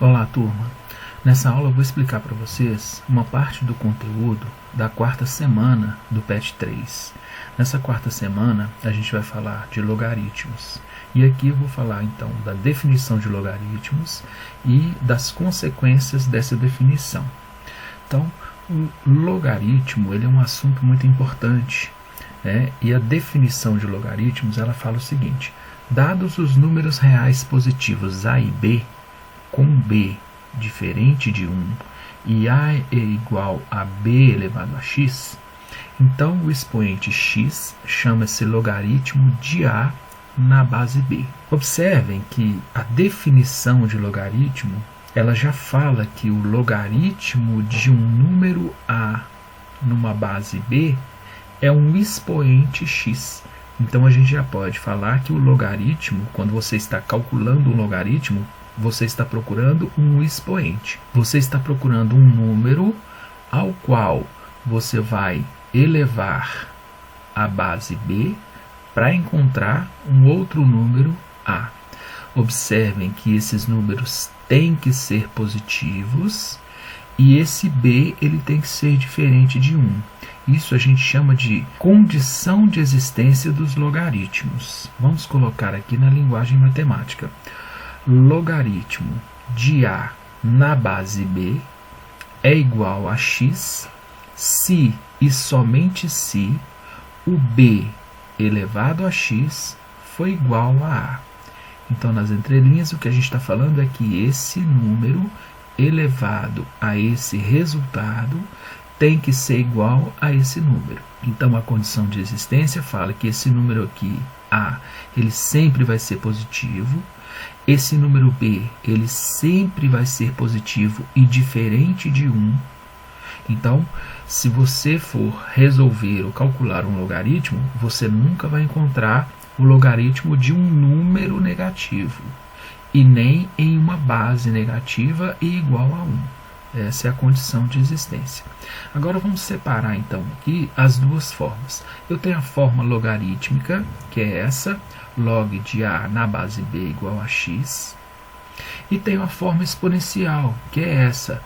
Olá, turma! Nessa aula eu vou explicar para vocês uma parte do conteúdo da quarta semana do PET 3. Nessa quarta semana a gente vai falar de logaritmos. E aqui eu vou falar então da definição de logaritmos e das consequências dessa definição. Então, o logaritmo ele é um assunto muito importante, né? E a definição de logaritmos ela fala o seguinte: dados os números reais positivos a e b, com b diferente de 1 e a é igual a b elevado a x, então o expoente x chama-se logaritmo de a na base b. Observem que a definição de logaritmo ela já fala que o logaritmo de um número a numa base b é um expoente x. Então a gente já pode falar que o logaritmo, quando você está calculando um logaritmo, você está procurando um expoente. Você está procurando um número ao qual você vai elevar a base b para encontrar um outro número a. Observem que esses números têm que ser positivos e esse b ele tem que ser diferente de 1. Isso a gente chama de condição de existência dos logaritmos. Vamos colocar aqui na linguagem matemática. Logaritmo de a na base b é igual a x se e somente se o b elevado a x for igual a a. Então, nas entrelinhas, o que a gente está falando é que esse número elevado a esse resultado tem que ser igual a esse número. Então, a condição de existência fala que esse número aqui, a, ele sempre vai ser positivo. Esse número b, ele sempre vai ser positivo e diferente de 1. Então, se você for resolver ou calcular um logaritmo, você nunca vai encontrar o logaritmo de um número negativo e nem em uma base negativa e igual a 1. Essa é a condição de existência. Agora vamos separar então aqui as duas formas. Eu tenho a forma logarítmica, que é essa, log de a na base b igual a x. E tenho a forma exponencial, que é essa,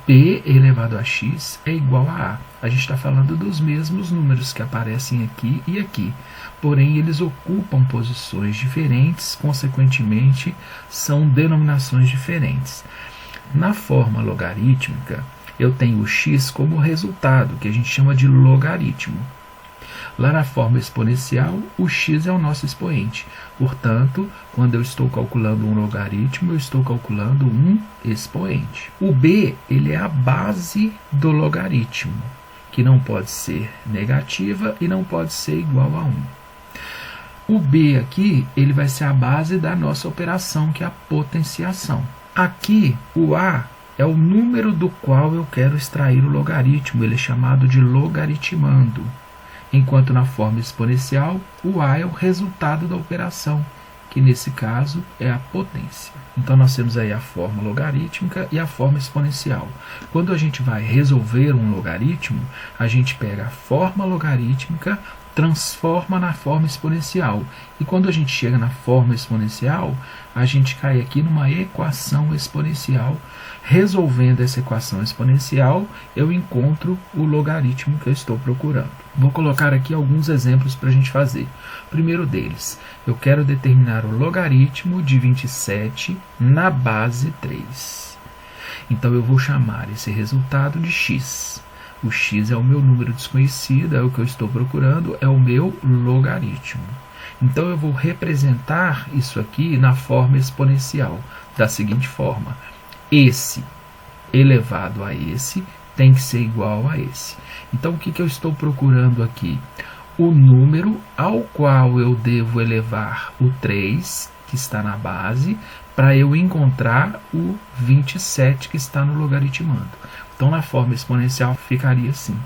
b elevado a x é igual a a. A gente está falando dos mesmos números que aparecem aqui e aqui. Porém, eles ocupam posições diferentes, consequentemente, são denominações diferentes. Na forma logarítmica, eu tenho o x como resultado, que a gente chama de logaritmo. Lá na forma exponencial, o x é o nosso expoente. Portanto, quando eu estou calculando um logaritmo, eu estou calculando um expoente. O b, ele é a base do logaritmo, que não pode ser negativa e não pode ser igual a 1. O b aqui, ele vai ser a base da nossa operação, que é a potenciação. Aqui, o a é o número do qual eu quero extrair o logaritmo, ele é chamado de logaritmando. Enquanto na forma exponencial, o a é o resultado da operação, que nesse caso é a potência. Então nós temos aí a forma logarítmica e a forma exponencial. Quando a gente vai resolver um logaritmo, a gente pega a forma logarítmica, transforma na forma exponencial. E quando a gente chega na forma exponencial, a gente cai aqui numa equação exponencial. Resolvendo essa equação exponencial, eu encontro o logaritmo que eu estou procurando. Vou colocar aqui alguns exemplos para a gente fazer. O primeiro deles, eu quero determinar o logaritmo de 27 na base 3. Então eu vou chamar esse resultado de x. O x é o meu número desconhecido, é o que eu estou procurando, é o meu logaritmo. Então eu vou representar isso aqui na forma exponencial, da seguinte forma: esse elevado a esse tem que ser igual a esse. Então o que eu estou procurando aqui? O número ao qual eu devo elevar o 3, que está na base, para eu encontrar o 27 que está no logaritmando. Então, na forma exponencial, ficaria assim: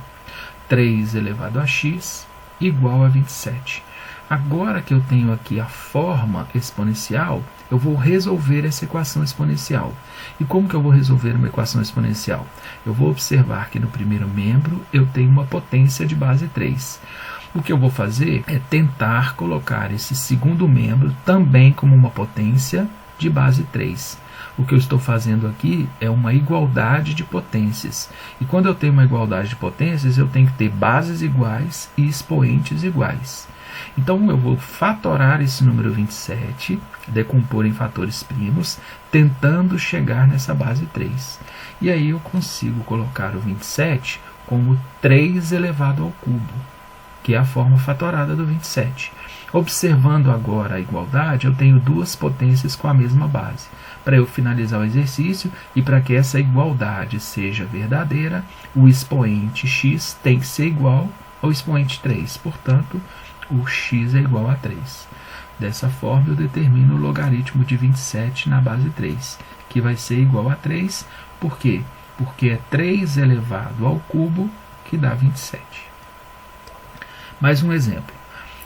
3 elevado a x igual a 27. Agora que eu tenho aqui a forma exponencial, eu vou resolver essa equação exponencial. E como que eu vou resolver uma equação exponencial? Eu vou observar que no primeiro membro eu tenho uma potência de base 3. O que eu vou fazer é tentar colocar esse segundo membro também como uma potência de base 3. O que eu estou fazendo aqui é uma igualdade de potências. E quando eu tenho uma igualdade de potências, eu tenho que ter bases iguais e expoentes iguais. Então eu vou fatorar esse número 27, decompor em fatores primos, tentando chegar nessa base 3. E aí eu consigo colocar o 27 como 3 elevado ao cubo, que é a forma fatorada do 27. Observando agora a igualdade, eu tenho duas potências com a mesma base. Para eu finalizar o exercício e para que essa igualdade seja verdadeira, o expoente x tem que ser igual ao expoente 3. Portanto, o x é igual a 3. Dessa forma, eu determino o logaritmo de 27 na base 3, que vai ser igual a 3. Por quê? Porque é 3 elevado ao cubo, que dá 27. Mais um exemplo.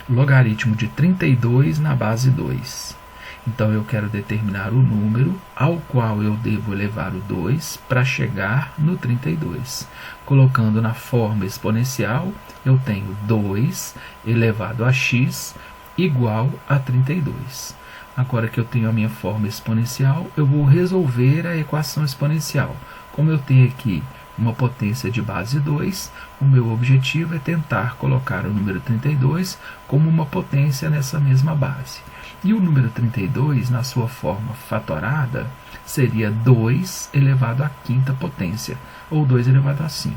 Logaritmo de 32 na base 2. Então, eu quero determinar o número ao qual eu devo elevar o 2 para chegar no 32. Colocando na forma exponencial, eu tenho 2 elevado a x igual a 32. Agora que eu tenho a minha forma exponencial, eu vou resolver a equação exponencial. Como eu tenho aqui uma potência de base 2, o meu objetivo é tentar colocar o número 32 como uma potência nessa mesma base. E o número 32, na sua forma fatorada, seria 2 elevado à quinta potência, ou 2 elevado a 5.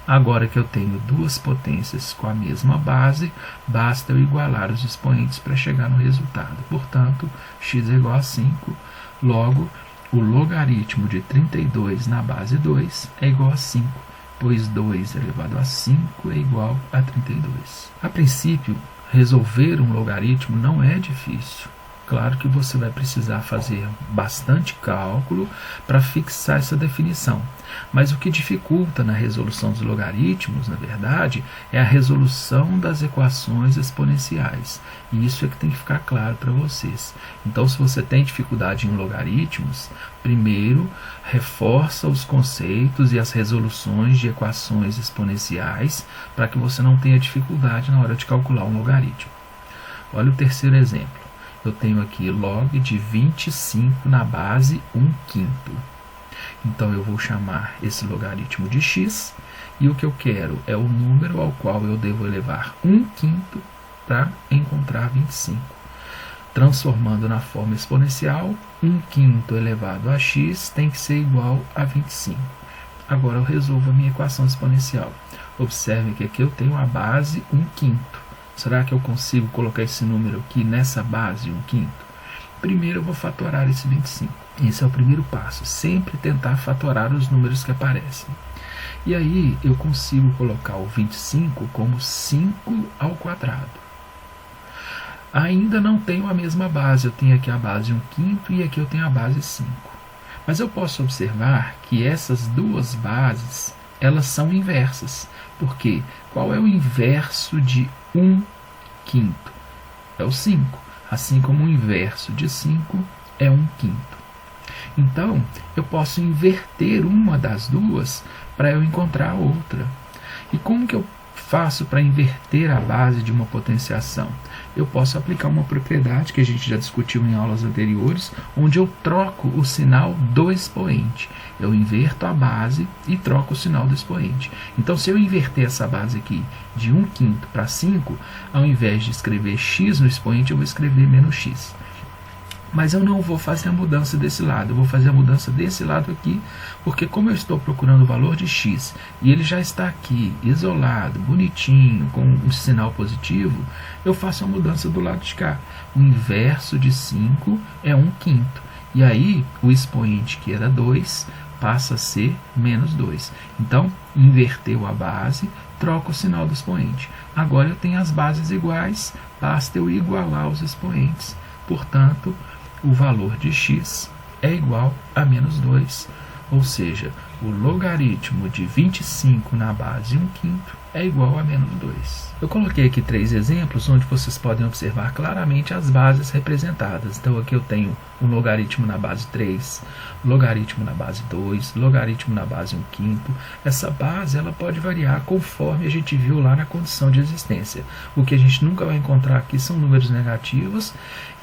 Agora que eu tenho duas potências com a mesma base, basta eu igualar os expoentes para chegar no resultado. Portanto, x é igual a 5, logo, o logaritmo de 32 na base 2 é igual a 5, pois 2 elevado a 5 é igual a 32. A princípio, resolver um logaritmo não é difícil. Claro que você vai precisar fazer bastante cálculo para fixar essa definição. Mas o que dificulta na resolução dos logaritmos, na verdade, é a resolução das equações exponenciais. E isso é que tem que ficar claro para vocês. Então, se você tem dificuldade em logaritmos, primeiro reforça os conceitos e as resoluções de equações exponenciais para que você não tenha dificuldade na hora de calcular um logaritmo. Olha o terceiro exemplo. Eu tenho aqui log de 25 na base 1/5. Então, eu vou chamar esse logaritmo de x, e o que eu quero é o número ao qual eu devo elevar 1/5 para encontrar 25. Transformando na forma exponencial, 1/5 elevado a x tem que ser igual a 25. Agora, eu resolvo a minha equação exponencial. Observe que aqui eu tenho a base 1/5. Será que eu consigo colocar esse número aqui nessa base 1/5? Primeiro eu vou fatorar esse 25. Esse é o primeiro passo, sempre tentar fatorar os números que aparecem. E aí eu consigo colocar o 25 como 5 ao quadrado. Ainda não tenho a mesma base, eu tenho aqui a base 1/5 e aqui eu tenho a base 5. Mas eu posso observar que essas duas bases, elas são inversas. Por quê? Qual é o inverso de 1/5? É o 5. Assim como o inverso de 5 é 1/5. Então, eu posso inverter uma das duas para eu encontrar a outra. E como que eu faço para inverter a base de uma potenciação? Eu posso aplicar uma propriedade que a gente já discutiu em aulas anteriores, onde eu troco o sinal do expoente. Eu inverto a base e troco o sinal do expoente. Então, se eu inverter essa base aqui de 1/5 para 5, ao invés de escrever x no expoente, eu vou escrever menos x. Mas eu não vou fazer a mudança desse lado, eu vou fazer a mudança desse lado aqui, porque como eu estou procurando o valor de x, e ele já está aqui, isolado, bonitinho, com um sinal positivo, eu faço a mudança do lado de cá. O inverso de 5 é 1/5. E aí, o expoente, que era 2, passa a ser menos 2. Então, inverteu a base, troca o sinal do expoente. Agora eu tenho as bases iguais, basta eu igualar os expoentes. Portanto, o valor de x é igual a menos 2, ou seja, o logaritmo de 25 na base 1/5 é igual a menos 2. Eu coloquei aqui 3 exemplos onde vocês podem observar claramente as bases representadas. Então aqui eu tenho um logaritmo na base 3, logaritmo na base 2, logaritmo na base 1/5. Essa base ela pode variar conforme a gente viu lá na condição de existência. O que a gente nunca vai encontrar aqui são números negativos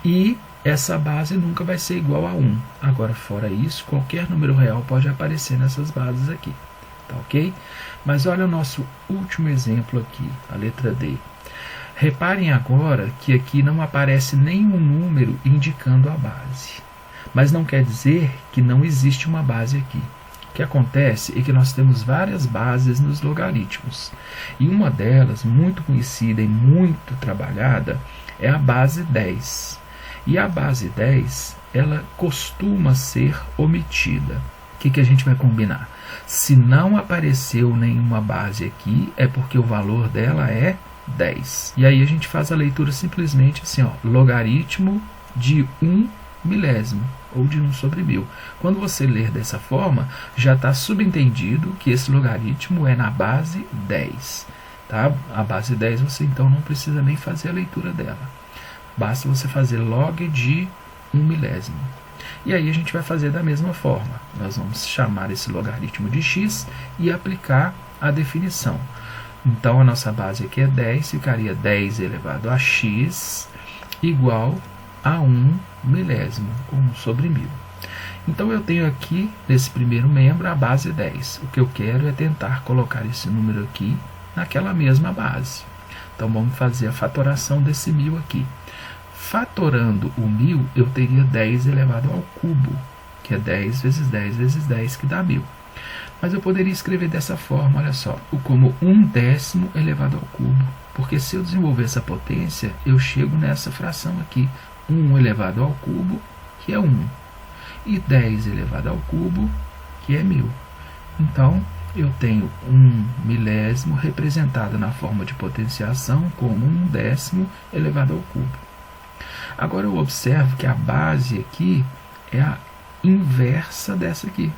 e essa base nunca vai ser igual a 1. Agora, fora isso, qualquer número real pode aparecer nessas bases aqui. Tá ok? Mas olha o nosso último exemplo aqui, a letra D. Reparem agora que aqui não aparece nenhum número indicando a base. Mas não quer dizer que não existe uma base aqui. O que acontece é que nós temos várias bases nos logaritmos. E uma delas, muito conhecida e muito trabalhada, é a base 10. E a base 10, ela costuma ser omitida. O que a gente vai combinar? Se não apareceu nenhuma base aqui, é porque o valor dela é 10. E aí a gente faz a leitura simplesmente assim, ó, logaritmo de 1 milésimo, ou de 1 sobre 1000. Quando você ler dessa forma, já está subentendido que esse logaritmo é na base 10. Tá? A base 10 você então não precisa nem fazer a leitura dela. Basta você fazer log de 1 milésimo. E aí a gente vai fazer da mesma forma. Nós vamos chamar esse logaritmo de x e aplicar a definição. Então a nossa base aqui é 10, ficaria 10 elevado a x igual a 1 milésimo, 1 sobre 1000. Então eu tenho aqui, nesse primeiro membro, a base 10. O que eu quero é tentar colocar esse número aqui naquela mesma base. Então vamos fazer a fatoração desse 1000 aqui. Fatorando o 1000, eu teria 10 elevado ao cubo, que é 10 vezes 10 vezes 10, que dá 1000. Mas eu poderia escrever dessa forma, olha só, como 1/10 elevado ao cubo. Porque se eu desenvolver essa potência, eu chego nessa fração aqui, 1 elevado ao cubo, que é 1. E 10 elevado ao cubo, que é 1000. Então, eu tenho 1 milésimo representado na forma de potenciação como 1/10 elevado ao cubo. Agora eu observo que a base aqui é a inversa dessa aqui.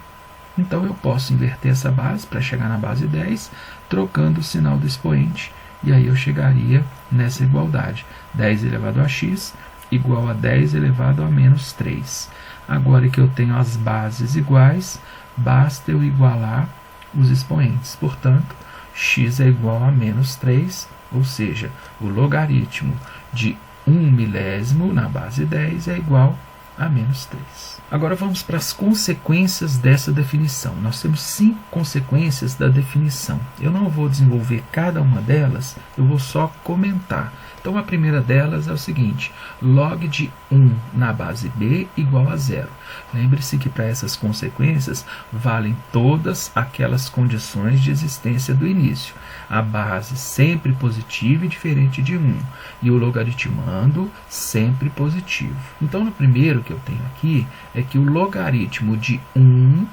Então eu posso inverter essa base para chegar na base 10, trocando o sinal do expoente, e aí eu chegaria nessa igualdade. 10 elevado a x igual a 10 elevado a menos 3. Agora que eu tenho as bases iguais, basta eu igualar os expoentes. Portanto, x é igual a menos 3, ou seja, o logaritmo de 1 milésimo na base 10 é igual a menos 3. Agora vamos para as consequências dessa definição. Nós temos 5 consequências da definição. Eu não vou desenvolver cada uma delas, eu vou só comentar. Então a primeira delas é o seguinte: log de 1 na base b igual a 0. Lembre-se que para essas consequências valem todas aquelas condições de existência do início. A base sempre positiva e diferente de 1. E o logaritmando sempre positivo. Então no primeiro que eu tenho aqui é que o logaritmo de 1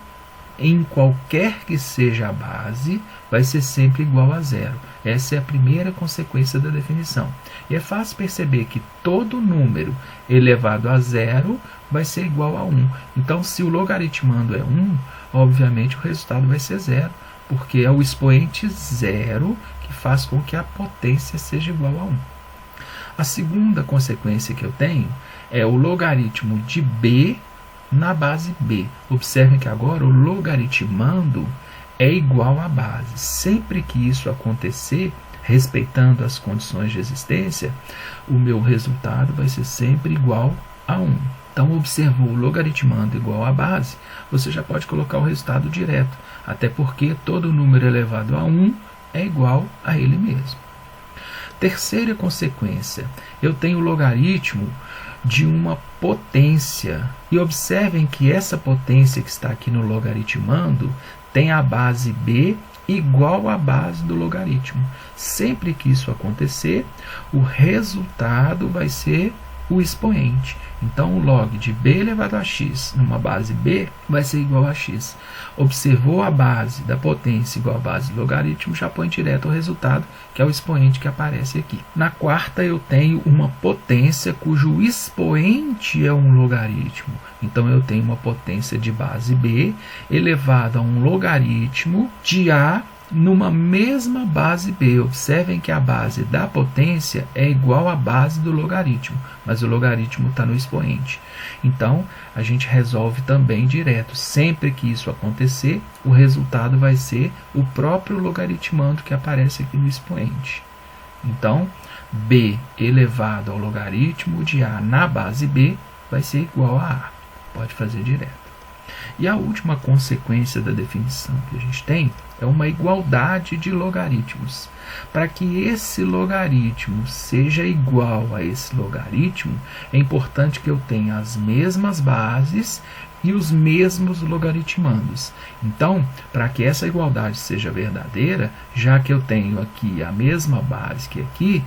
em qualquer que seja a base vai ser sempre igual a 0. Essa é a primeira consequência da definição. E é fácil perceber que todo número elevado a 0 vai ser igual a 1. Então, se o logaritmando é 1, obviamente o resultado vai ser 0, porque é o expoente 0 que faz com que a potência seja igual a 1. A segunda consequência que eu tenho é o logaritmo de b na base b. Observem que agora o logaritmando é igual à base. Sempre que isso acontecer, respeitando as condições de existência, o meu resultado vai ser sempre igual a 1. Então, observou o logaritmando igual à base, você já pode colocar o resultado direto, até porque todo número elevado a 1 é igual a ele mesmo. Terceira consequência, eu tenho o logaritmo de uma potência. E observem que essa potência que está aqui no logaritmando tem a base b igual à base do logaritmo. Sempre que isso acontecer, o resultado vai ser o expoente. Então, o log de b elevado a x numa base b vai ser igual a x. Observou a base da potência igual à base do logaritmo, já põe direto o resultado, que é o expoente que aparece aqui. Na quarta, eu tenho uma potência cujo expoente é um logaritmo. Então, eu tenho uma potência de base b elevada a um logaritmo de a numa mesma base b. Observem que a base da potência é igual à base do logaritmo, mas o logaritmo está no expoente. Então, a gente resolve também direto. Sempre que isso acontecer, o resultado vai ser o próprio logaritmando que aparece aqui no expoente. Então, b elevado ao logaritmo de a na base b vai ser igual a A. Pode fazer direto. E a última consequência da definição que a gente tem é uma igualdade de logaritmos. Para que esse logaritmo seja igual a esse logaritmo, é importante que eu tenha as mesmas bases e os mesmos logaritmandos. Então, para que essa igualdade seja verdadeira, já que eu tenho aqui a mesma base que aqui,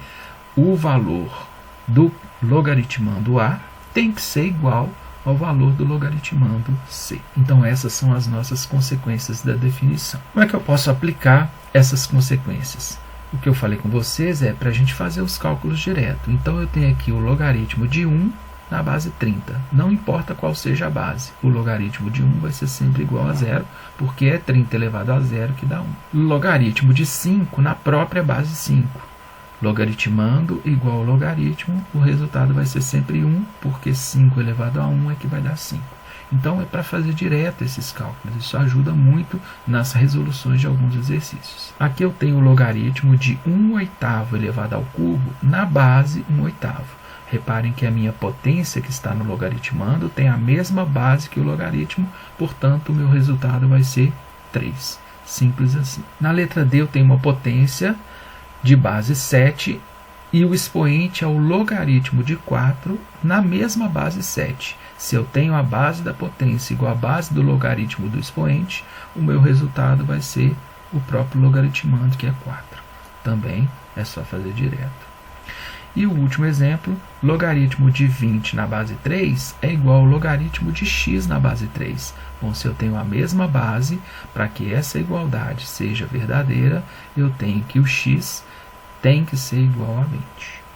o valor do logaritmando A tem que ser igual ao valor do logaritmando C. Então, essas são as nossas consequências da definição. Como é que eu posso aplicar essas consequências? O que eu falei com vocês é para a gente fazer os cálculos direto. Então, eu tenho aqui o logaritmo de 1 na base 30. Não importa qual seja a base. O logaritmo de 1 vai ser sempre igual a 0, porque é 30 elevado a 0 que dá 1. Logaritmo de 5 na própria base 5. Logaritmando igual ao logaritmo, o resultado vai ser sempre 1, porque 5 elevado a 1 é que vai dar 5. Então, é para fazer direto esses cálculos. Isso ajuda muito nas resoluções de alguns exercícios. Aqui eu tenho o logaritmo de 1/8 elevado ao cubo na base 1/8. Reparem que a minha potência que está no logaritmando tem a mesma base que o logaritmo, portanto, o meu resultado vai ser 3. Simples assim. Na letra D eu tenho uma potência de base 7 e o expoente é o logaritmo de 4 na mesma base 7. Se eu tenho a base da potência igual à base do logaritmo do expoente, o meu resultado vai ser o próprio logaritmando, que é 4. Também é só fazer direto. E o último exemplo, logaritmo de 20 na base 3 é igual ao logaritmo de x na base 3. Bom, se eu tenho a mesma base, para que essa igualdade seja verdadeira, eu tenho que o x tem que ser igual a 20.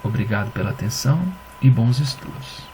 Obrigado pela atenção e bons estudos.